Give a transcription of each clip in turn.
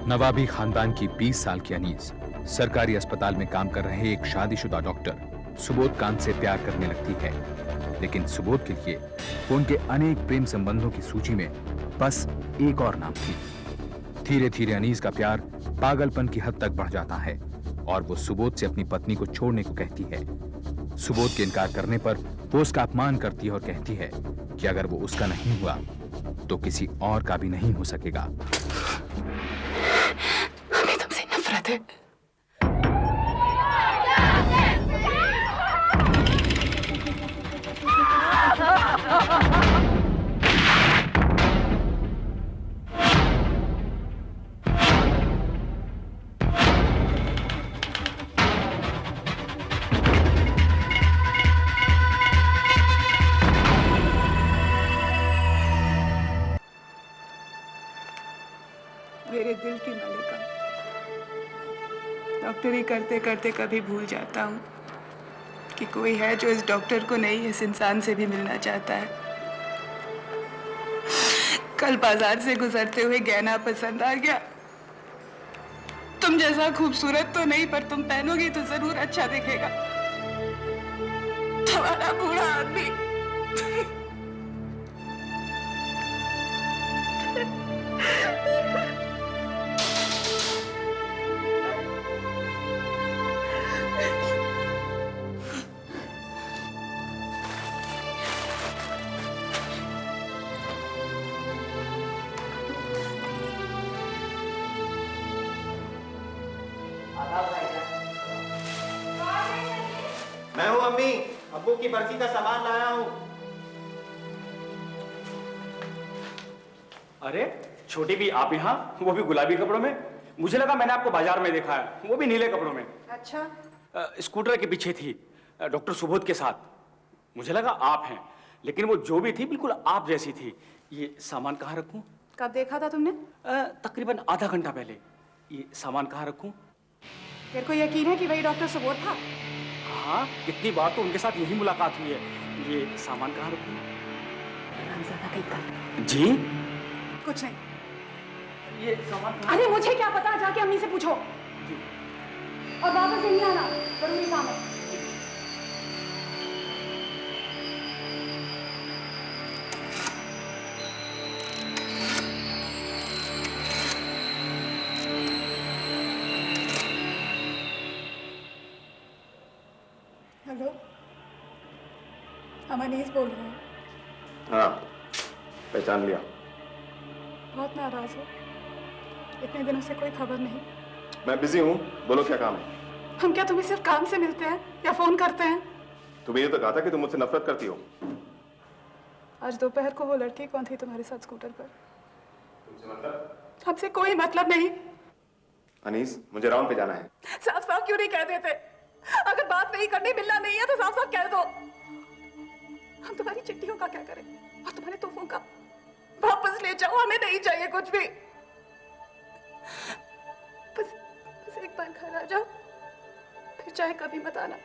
नवाबी खानदान की 20 साल की अनीस सरकारी अस्पताल में काम कर रहे एक शादीशुदा डॉक्टर सुबोध कांत से प्यार करने लगती है, लेकिन सुबोध के लिए उनके अनेक प्रेम संबंधों की सूची में बस एक और नाम थी। धीरे धीरे अनीस का प्यार पागलपन की हद तक बढ़ जाता है और वो सुबोध से अपनी पत्नी को छोड़ने को कहती है। सुबोध के इनकार करने पर वो उसका अपमान करती है और कहती है कि अगर वो उसका नहीं हुआ तो किसी और का भी नहीं हो सकेगा। हमें तुमसे नफरत है। मेरे दिल की मलिका, डॉक्टरी करते करते कभी भूल जाता हूँ कि कोई है जो इस डॉक्टर को नहीं इस इंसान से भी मिलना चाहता है। कल बाजार से गुजरते हुए गहना पसंद आ गया। तुम जैसा खूबसूरत तो नहीं, पर तुम पहनोगी तो जरूर अच्छा दिखेगा। तुम्हारा बूढ़ा आदमी मैं हूँ अम्मी, अब्बू की बरसी का सामान लाया हूँ। अरे छोटी भी आप यहाँ, वो भी गुलाबी कपड़ों में? मुझे लगा मैंने आपको बाजार में देखा है, वो भी नीले कपड़ों में। अच्छा, स्कूटर के पीछे थी डॉक्टर सुबोध के साथ। मुझे लगा आप हैं, लेकिन वो जो भी थी बिल्कुल आप जैसी थी। ये सामान कहाँ रखूं? कब देखा था तुमने? तकरीबन आधा घंटा पहले। ये सामान कहाँ रखूं? तेरे को यकीन है कि वही डॉक्टर सुबोध था? हाँ, कितनी बार तो उनके साथ यही मुलाकात हुई है। ये सामान कहाँ रखूं? जी? कुछ नहीं। ये सामान अरे मुझे क्या पता, जाके अम्मी से पूछो। और वापस नहीं आना, जरूरी काम है। हेलो, हम अनीस बोल रहे हैं। हाँ, पहचान लिया। बहुत नाराज हो? इतने दिनों से कोई खबर नहीं। मैं बिजी हूँ, बोलो क्या काम है? हम क्या तुम्हें सिर्फ काम से मिलते हैं या फोन करते हैं? तुम्हें ये तो कहा था कि तुम मुझसे नफरत करती हो। आज दोपहर को वो लड़की कौन थी तुम्हारे साथ स्कूटर पर? तुमसे मतलब? हमसे कोई मतलब नहीं। अनीस, मुझे राउंड पे जाना है। साफ साफ क्यों नहीं कह देते? अगर बात नहीं करनी, मिलना नहीं है तो साफ साफ कह दो। हम तुम्हारी चिट्ठियों का क्या करें और तुम्हारे तोहफों का? वापस ले जाओ, हमें नहीं चाहिए कुछ भी। बस एक बार घर आ जाओ, फिर चाहे कभी मत आना।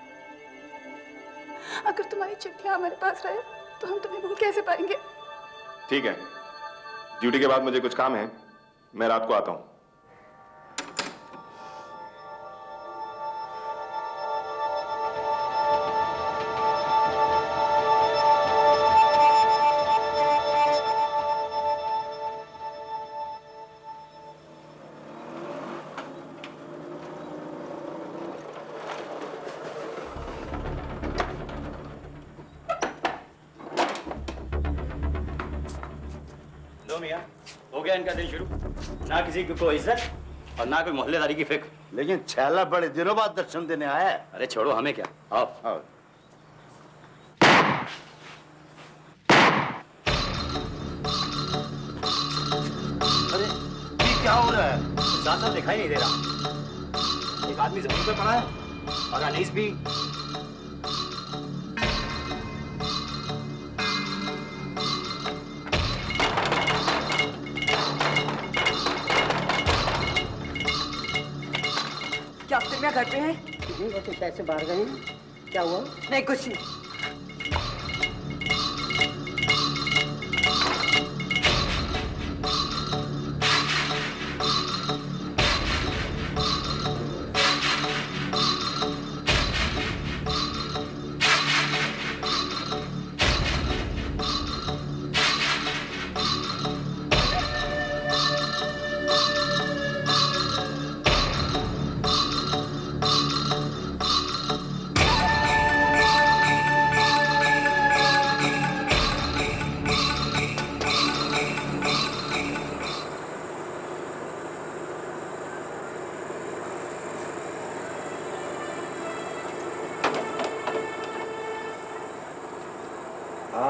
अगर तुम्हारी चिट्ठियां हमारे पास रहे तो हम तुम्हें भूल कैसे पाएंगे? ठीक है, ड्यूटी के बाद मुझे कुछ काम है, मैं रात को आता हूँ। हो गया इनका दिन शुरू। ना किसी की कोई इज्जत और ना कोई मोहल्लेदारी की फिक्र। लेकिन छैला बड़े दिनों बाद दर्शन देने आया है। अरे छोड़ो, हमें क्या। आओ आओ। अरे ये क्या हो रहा है? साथ साथ दिखाई नहीं दे रहा। एक आदमी जमीन पर पड़ा है और अनीस भी। क्या अब तक घर पे हैं? वो तो पैसे बाहर गए हैं। क्या हुआ? नहीं, कुछ नहीं।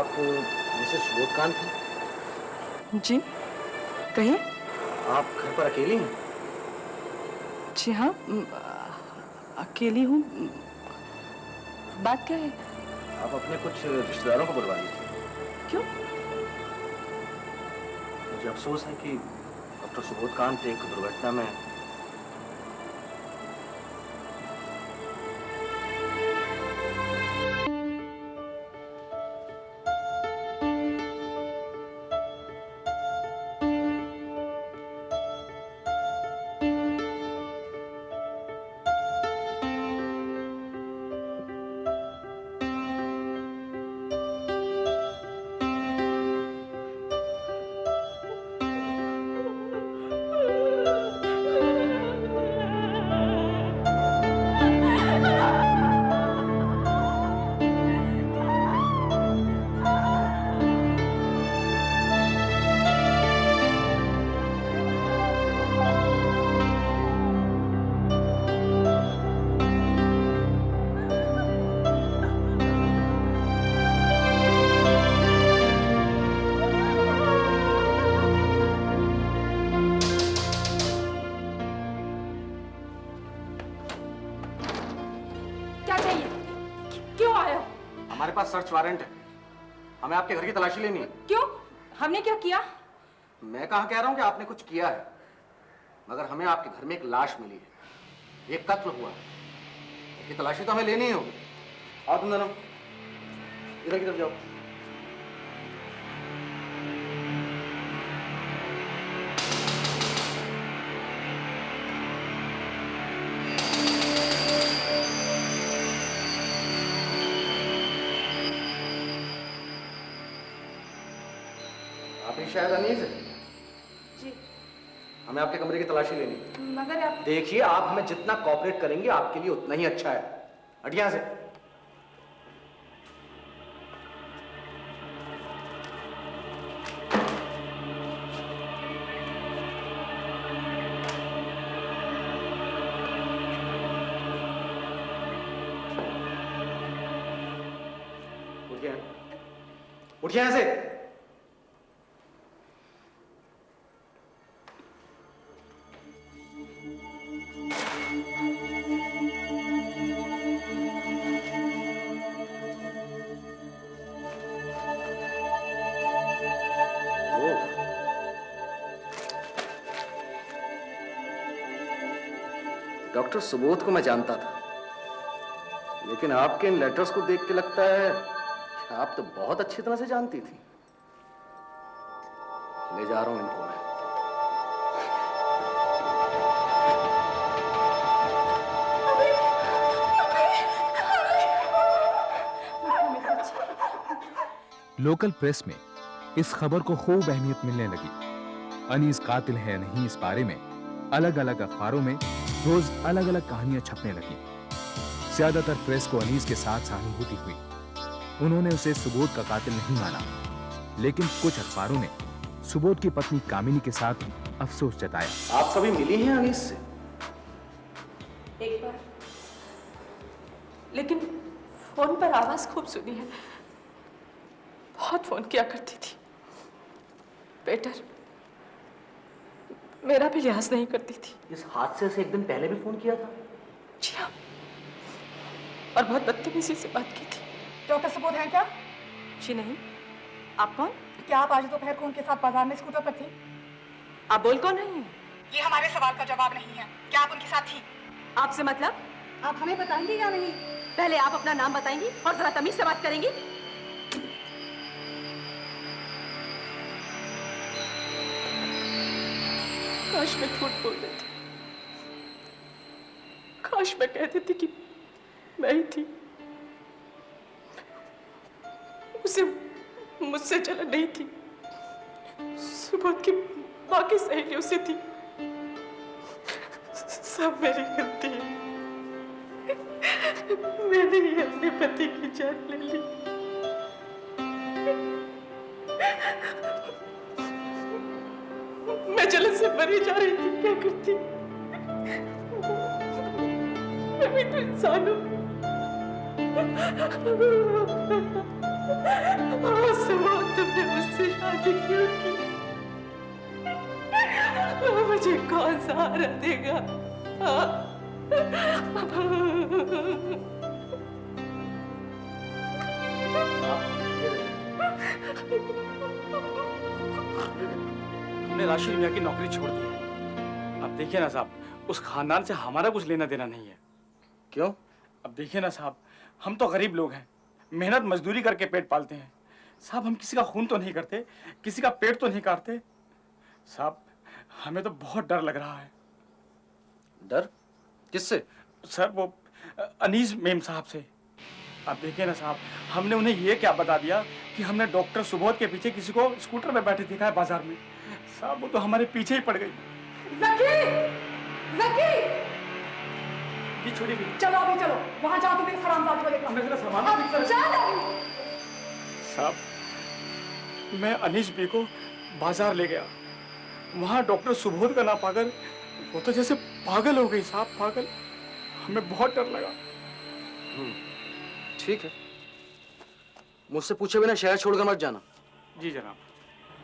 आप मिसेस सुबोधकांत हैं? जी कहिए। आप घर पर अकेली हैं? जी हाँ, अकेली हूँ। बात क्या है? आप अपने कुछ रिश्तेदारों को बुलवा लीजिए। क्यों? मुझे अफसोस है कि डॉक्टर सुबोधकांत एक दुर्घटना में हमारे पास सर्च वारंट है। हमें आपके घर की तलाशी लेनी है। क्यों? हमने क्या किया? मैं कहाँ कह रहा हूँ कि आपने कुछ किया है, मगर हमें आपके घर में एक लाश मिली है, एक कत्ल हुआ है। इसकी तलाशी तो हमें लेनी ही होगी। आओ तुम दोनों इधर की तरफ जाओ। आप ही शायद अनीस है? जी। हमें आपके कमरे की तलाशी लेनी है। मगर आप देखिए, आप हमें जितना कॉपरेट करेंगे आपके लिए उतना ही अच्छा है। हट यहां से। उठिए, उठिए यहां से। डॉक्टर सुबोध को मैं जानता था, लेकिन आपके इन लेटर्स को देख के लगता है कि आप तो बहुत अच्छी तरह से जानती थी। ले जा रहा हूं इनको मैं। लोकल प्रेस में इस खबर को खूब अहमियत मिलने लगी। अनीस कातिल है नहीं, इस बारे में अलग अलग अखबारों में रोज अलग अलग कहानियां छपने लगी। ज्यादातर प्रेस को अनीस के साथ सहानुभूति हुई। उन्होंने उसे सुबोध का कातिल नहीं माना, लेकिन कुछ अखबारों ने सुबोध की पत्नी कामिनी के साथ अफसोस जताया। आप कभी मिली हैं अनीस से? एक बार, लेकिन फोन पर आवाज खूब सुनी है। बहुत फोन किया करती थी। बेटर, मेरा भी लिहाज नहीं करती थी। इस हादसे से एक दिन पहले भी फोन किया था? जी हाँ, और बहुत बदतमीजी से बात की थी। डॉक्टर सुबोध हैं क्या? जी नहीं। आप कौन? क्या आप आज दोपहर को उनके साथ बाजार में स्कूटर पर थी? आप बोल कौन रही हैं? ये हमारे सवाल का जवाब नहीं है। क्या आप उनके साथ थी? आपसे मतलब? आप हमें बताएंगे या नहीं? पहले आप अपना नाम बताएंगी और जरा तमीज से बात करेंगी। काश मैं झूठ बोल देती। काश मैं कह देती कि मैं ही थी। उसे मुझसे जलन नहीं थी। सुबोध की बाकी सहेलियों से थी। सब मेरी गलती है। मैंने ही अपने पति की जान ले ली। मैं जलन से मरी जा रही थी, क्या करती? मैं भी तो इंसान हूँ। सुबोध, तुमने मुझसे शादी क्यों की? मुझे कौन सहारा देगा? हमने राशिद मियाँ की नौकरी छोड़ दी है। अब देखिए ना साहब, उस खानदान से हमारा कुछ लेना देना नहीं है। क्यों? अब देखिए ना साहब, हम तो गरीब लोग हैं, मेहनत मजदूरी करके पेट पालते हैं साहब। हम किसी का खून तो नहीं करते, किसी का पेट तो नहीं काटते साहब। हमें तो बहुत डर लग रहा है। डर? किससे? सर वो अनीस मेम साहब से। अब देखिए ना साहब, हमने उन्हें ये क्या बता दिया कि हमने डॉक्टर सुबोध के पीछे किसी को स्कूटर में बैठे देखा है बाजार में साहब। वो तो हमारे पीछे ही पड़ गई। जकी! जकी! ये छोड़ी भी चलो अभी चलो, वहां जाओ तुम इस हरामजादी को लेकर। हमने जरा सामान अब चल अभी। साहब, मैं अनीस बी को बाजार ले गया। वहां डॉक्टर सुबोध का ना पाकर वो तो जैसे पागल हो गई साहब, पागल। हमें बहुत डर लगा। ठीक है, मुझसे पूछे बिना शहर छोड़कर मत जाना। जी जनाब।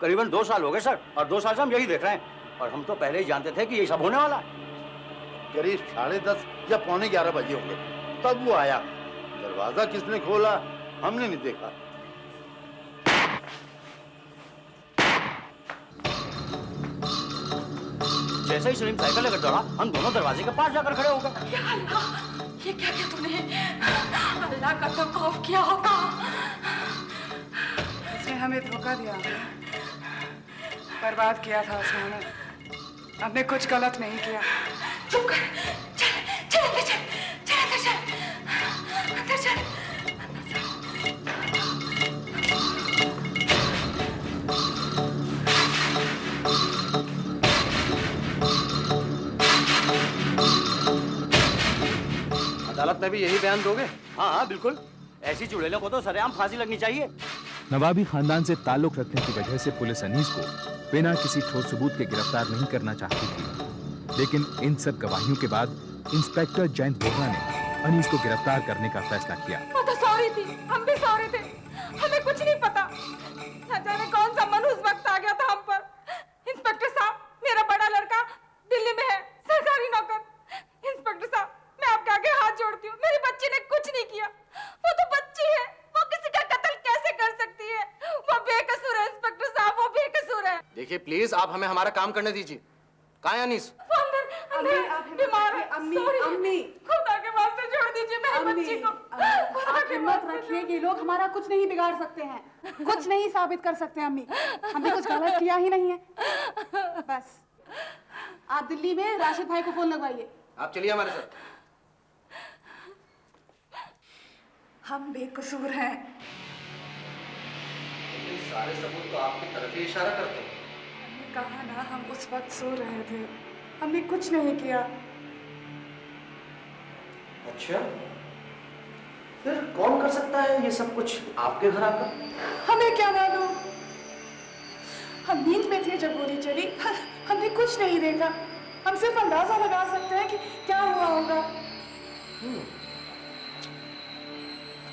करीबन 2 साल हो गए सर, और 2 साल से हम यही देख रहे हैं, और हम तो पहले ही जानते थे कि ये सब होने वाला है। करीब 10:30 या 11:15 बजे होंगे, तब वो आया। दरवाजा किसने खोला हमने नहीं देखा। जैसे ही सलीम साइकिल लेकर दौड़ा, हम दोनों दरवाजे के पास जाकर खड़े हो गए। या अल्लाह, ये क्या किया तूने? अल्लाह का तो खौफ किया होगा। उसने हमें धोखा दिया, बर्बाद किया था उसने हमें। हमने कुछ गलत नहीं किया। चुप कर, चल चल अंदर चल, चल अंदर चल, अंदर चल। अदालत में भी यही बयान दोगे? हाँ हाँ बिल्कुल, ऐसी चुड़ैलों को तो सरेआम फांसी लगनी चाहिए। नवाबी खानदान से ताल्लुक रखने की वजह से पुलिस अनीस को बिना किसी ठोस सबूत के गिरफ्तार नहीं करना चाहती थी, लेकिन इन सब गवाहियों के बाद इंस्पेक्टर जयंत बोहरा ने अनीस को गिरफ्तार करने का फैसला किया। वो तो सॉरी थी, हम भी सॉरी थे, हमें कुछ नहीं पता। न जाने कौन सा मन उस वक्त आ गया था हम पर। इंस्पेक्टर साहब, मेरा बड़ा लड़का दिल्ली में है, सरकारी नौकर। इंस्पेक्टर साहब, मैं आपके आगे हाथ जोड़ती हूँ, मेरी बच्ची ने कुछ नहीं किया। वो तो बच्ची है, वो किसी का कत्ल कैसे कर सकती है? वो बेकसूर है इंस्पेक्टर साहब, वो बेकसूर है। देखिए प्लीज, आप हमें हमारा काम करने दीजिए। कहाँ है अनीस? वो अंदर बीमार है। अम्मी, खुदा के वास्ते छोड़ दीजिए मेरी बच्ची को। आप हिम्मत रखिए, ये लोग हमारा कुछ नहीं बिगाड़ सकते हैं, कुछ नहीं साबित कर सकते। अम्मी, हमने कुछ गलत किया ही नहीं है। बस आप दिल्ली में राशिद भाई को फोन लगवाइए। आप चलिए हमारे साथ। हम बेकसूर हैं। लेकिन सारे सबूत तो आपकी तरफ ही इशारा करते हैं। हमने कहा ना, हम उस वक्त सो रहे थे, हमने कुछ नहीं किया। अच्छा, फिर कौन कर सकता है ये सब कुछ आपके घर आकर? हमें क्या मालूम, हम नींद में थे जब गोली चली, हमने कुछ नहीं देखा। हम सिर्फ अंदाजा लगा सकते हैं कि क्या हुआ होगा।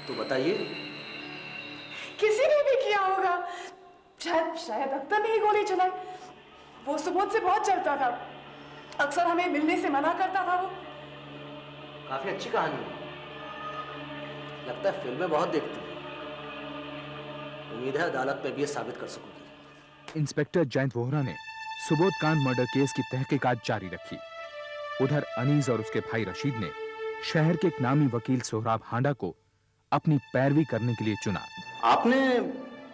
तो बताइए। किसी ने भी किया होगा, शायद अख्तर ने ही गोली चलाई। वो सुबोध से बहुत चलता था, अक्सर हमें मिलने से मना करता था। वो काफी अच्छी कहानी है, लगता है फिल्में बहुत देखती हैं। उम्मीद है अदालत में भी ये साबित कर सकूंगी। इंस्पेक्टर जयंत वोहरा ने सुबोध कांड मर्डर केस की तहकीकात जारी रखी। उधर अनीस और उसके भाई रशीद ने शहर के एक नामी वकील सोहराब हांडा को अपनी पैरवी करने के लिए चुना। आपने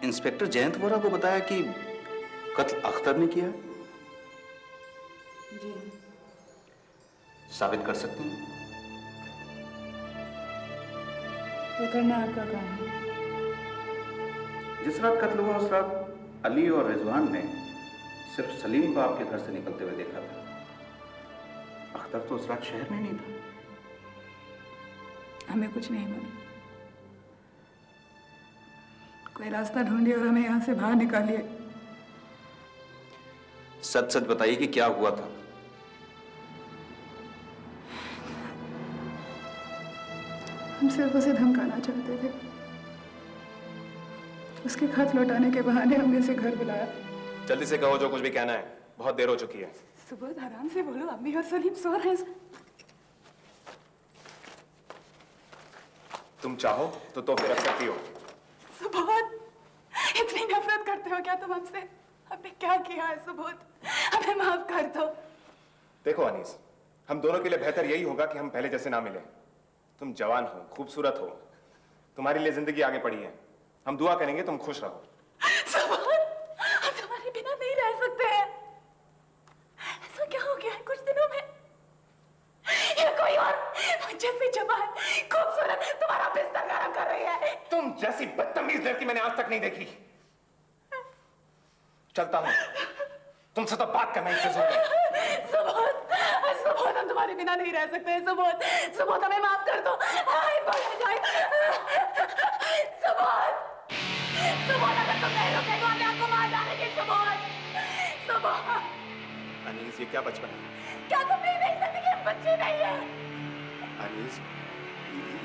इंस्पेक्टर जयंत वोहरा को बताया कि कत्ल अख्तर ने किया? जी। साबित कर सकते हैं? तो करना आपका काम है। जिस रात कत्ल हुआ उस रात अली और रिजवान ने सिर्फ सलीम को आपके घर से निकलते हुए देखा था। अख्तर तो उस रात शहर में नहीं था। हमें कुछ नहीं मालूम। कोई रास्ता ढूंढिए और हमें यहाँ से बाहर निकालिए। सच सच बताइए कि क्या हुआ था। हम सिर्फ उसे धमकाना चाहते थे। उसके खत लौटाने के बहाने हमने उसे घर बुलाया। जल्दी से कहो जो कुछ भी कहना है, बहुत देर हो चुकी है। सुबोध आराम से बोलो, अम्मी और सलीम सो रहे हैं। तुम चाहो तो तोहफे रख सकती हो। सुबोध, इतनी नफरत करते हो क्या तुम हमसे? हमने क्या किया है सुबोध? हमें माफ कर दो। देखो अनीस, हम दोनों के लिए बेहतर यही होगा कि हम पहले जैसे ना मिले। तुम जवान हो, खूबसूरत हो, तुम्हारे लिए जिंदगी आगे पड़ी है। हम दुआ करेंगे तुम खुश रहो। सुबोध, हम तुम्हारे बिना नहीं रह सकते हैं। ऐसा क्या हो गया है कुछ दिनों में? या कोई और जैसी जवान खूबसूरत तुम्हारा बिस्तर गरम कर रही है? तुम जैसी बदतमीज लड़की मैंने आज तक नहीं देखी। चलता हूं, तुमसे तो बात करना ही फिजूल है। सुबोध, सुबोध, हम तुम्हारे बिना नहीं रह सकते हैं। सुबोध, सुबोध, हमें माफ कर दो। सुबोध, सुबोध, अगर तुम नहीं रुके तो हम आपको मार डालेंगे। सुबोध, सुबोध। अनीस, ये क्या बचपन है? क्या तुम नहीं देख सकते कि हम बच्चे नहीं हैं? अनीस,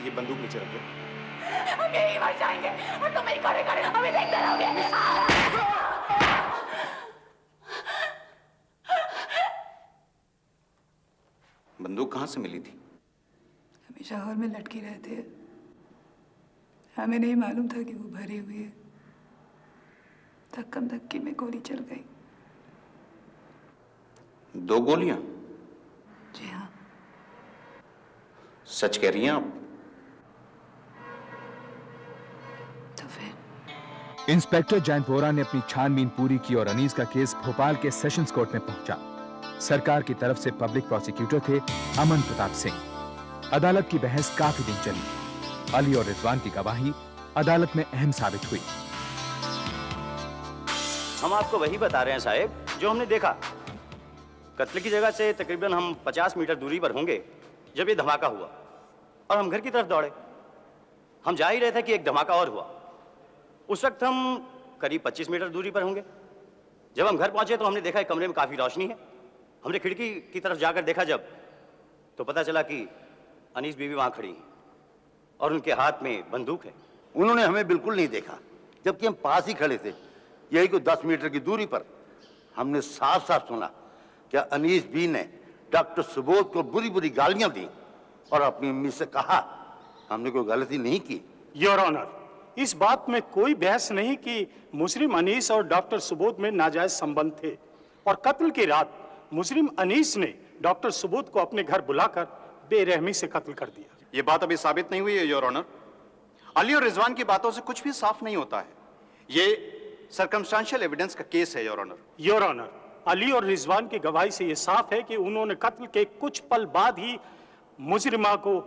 ये बंदूक नीचे रख दो। हम यही मर जाएंगे और तुम ही खड़े खड़े हमें देखते रहोगे। बंदूक कहां से मिली थी? हमेशा हॉल में लटके रहते हैं। हमें नहीं मालूम था कि वो भरे हुए हैं। धक्कम धक्की में गोली चल गई। 2 गोलियां? जी हाँ। सच कह रही हैं आप? तो फिर इंस्पेक्टर जैनपोरा ने अपनी छानबीन पूरी की और अनीस का केस भोपाल के सेशंस कोर्ट में पहुंचा। सरकार की तरफ से पब्लिक प्रोसिक्यूटर थे अमन प्रताप सिंह। अदालत की बहस काफी दिन चली। अली और रिजवान की गवाही अदालत में अहम साबित हुई। हम आपको वही बता रहे हैं साहब जो हमने देखा। कत्ल की जगह से तकरीबन हम 50 मीटर दूरी पर होंगे जब ये धमाका हुआ और हम घर की तरफ दौड़े। हम जा ही रहे थे कि एक धमाका और हुआ। उस वक्त हम करीब 25 मीटर दूरी पर होंगे। जब हम घर पहुंचे तो हमने देखा एक कमरे में काफी रोशनी है। हमने खिड़की की तरफ जाकर देखा जब, तो पता चला कि अनीस बीवी वहां खड़ी है और उनके हाथ में बंदूक है। उन्होंने हमें बिल्कुल नहीं देखा, जबकि हम पास ही खड़े थे। यही कोई 10 मीटर की दूरी पर हमने साफ साफ सुना कि अनीस बी ने डॉक्टर सुबोध को बुरी बुरी गालियां दी और अपनी अम्मी से कहा हमने कोई गलती नहीं की। योर ऑनर, इस बात में कोई बहस नहीं कि मुजरिम अनीस और डॉक्टर सुबोध में नाजायज संबंध थे और कत्ल की रात मुजरिम अनीस ने डॉक्टर सुबोध को अपने घर बुलाकर बेरहमी से कत्ल कर दिया। ये बात अभी साबित नहीं हुई है योर ऑनर। अली और रिजवान की बातों से कुछ भी साफ नहीं होता है। ये सर्कमस्टेंशियल एविडेंस का केस है your honour. Your honour, Ali और रिजवान की गवाही से यह साफ है कि उन्होंने कत्ल के कुछ पल बाद ही मुजरिमा को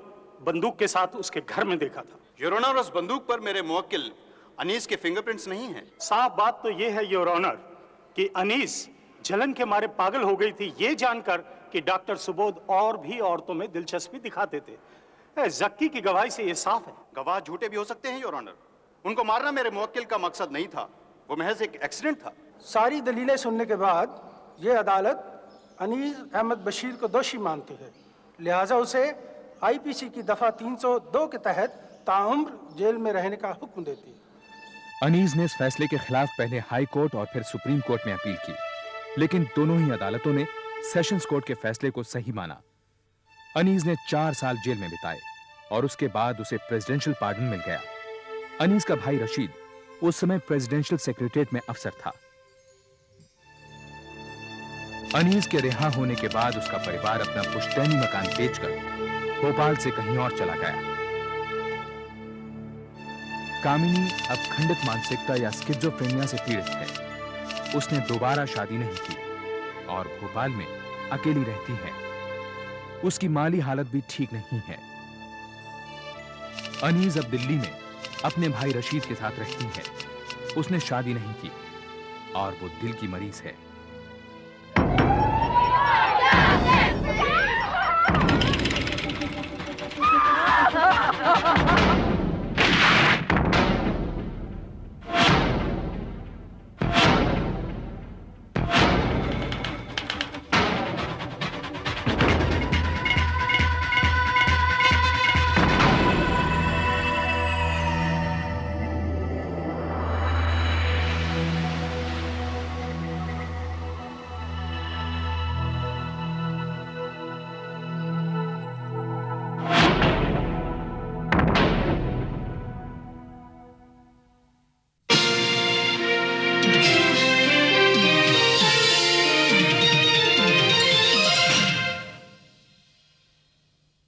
बंदूक के साथ उसके घर में देखा था। योर ऑनर, उस बंदूक पर मेरे मुवक्किल अनीस के फिंगरप्रिंट्स नहीं हैं। साफ बात तो यह है योर ऑनर कि अनीस जलन के मारे पागल हो गई थी ये जानकर कि डॉक्टर सुबोध और भी औरतों में दिलचस्पी दिखाते थे। जक्की की गवाही से यह साफ है। गवाह झूठे भी हो सकते हैं योर ऑनर। उनको मारना मेरे मुवक्किल का मकसद नहीं था, वो महज एक एक्सीडेंट था। सारी दलीलें सुनने के बाद ये अदालत अनीस अहमद बशीर को दोषी मानती है, लिहाजा उसे आईपीसी की दफा 302 के तहत ताउम्र जेल में रहने का हुक्म देती है। अनीस ने इस फैसले के खिलाफ पहले हाई कोर्ट और फिर सुप्रीम कोर्ट में अपील की, लेकिन दोनों ही अदालतों ने सेशंस कोर्ट के फैसले को सही माना। अनीस ने 4 साल जेल में बिताए और उसके बाद उसे प्रेसिडेंशियल पार्डन मिल गया। अनीस का भाई रशीद उस समय प्रेसिडेंशियल सेक्रेटरीट में अफसर था। अनीस के रिहा होने के बाद उसका परिवार अपना पुश्तैनी मकान बेचकर भोपाल से कहीं और चला गया। कामिनी अब खंडित मानसिकता या स्किज़ोफ्रेनिया से पीड़ित है। उसने दोबारा शादी नहीं की और भोपाल में अकेली रहती है। उसकी माली हालत भी ठीक नहीं है। अनीस अब दिल्ली में अपने भाई रशीद के साथ रहती है। उसने शादी नहीं की और वो दिल की मरीज है।